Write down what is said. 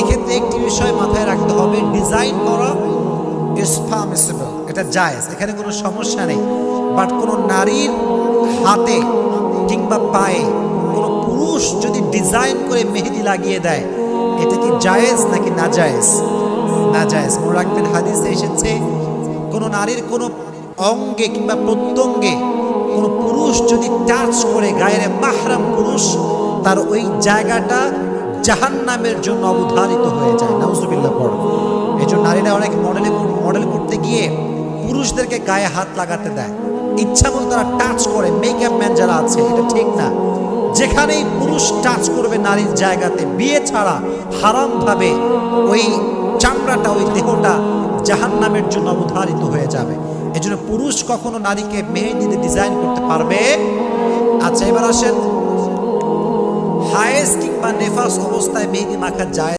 এক্ষেত্রে একটি বিষয় মাথায় রাখতে হবে, ডিজাইন করা ইজ পারমিসিবল, এটা জায়েজ, এখানে কোনো সমস্যা নেই। বাট কোনো নারীর হাতে কিংবা পায়ে কোনো পুরুষ যদি ডিজাইন করে মেহেদি লাগিয়ে দেয়, এটা কি জায়েজ নাকি না জায়েজ? না জায়েজ। মনে রাখবেন, হাদিসে এসেছে কোনো নারীর কোনো অঙ্গে কিংবা প্রত্যঙ্গে কোনো পুরুষ যদি টাচ করে, গায়ের মাহরাম পুরুষ, তার ওই জায়গাটা জাহান্নামের জন্য অবধারিত হয়ে যায়। নাউজুবিল্লাহ পড়ো। এই জন্য নারীরা অনেক মডেল করতে গিয়ে পুরুষদেরকে গায়ে হাত লাগাতে দেয়, ইচ্ছা মতো তারা টাচ করে। মেকআপ ম্যান যারা আছে, এটা ঠিক না। যেখানেই পুরুষ টাচ করবে নারীর জায়গাতে, বিয়ে ছাড়া হারাম ভাবে ওই চামড়াটা, ওই দেহটা জাহান্নামের জন্য অবধারিত হয়ে যাবে। এজন্য পুরুষ কখনো নারীকে মেহেদিতে ডিজাইন করতে পারবে। আচ্ছা, এবার আসেন, হায়েজ কিংবা নেফাস অবস্থায় মেহেদি মাখা যায়?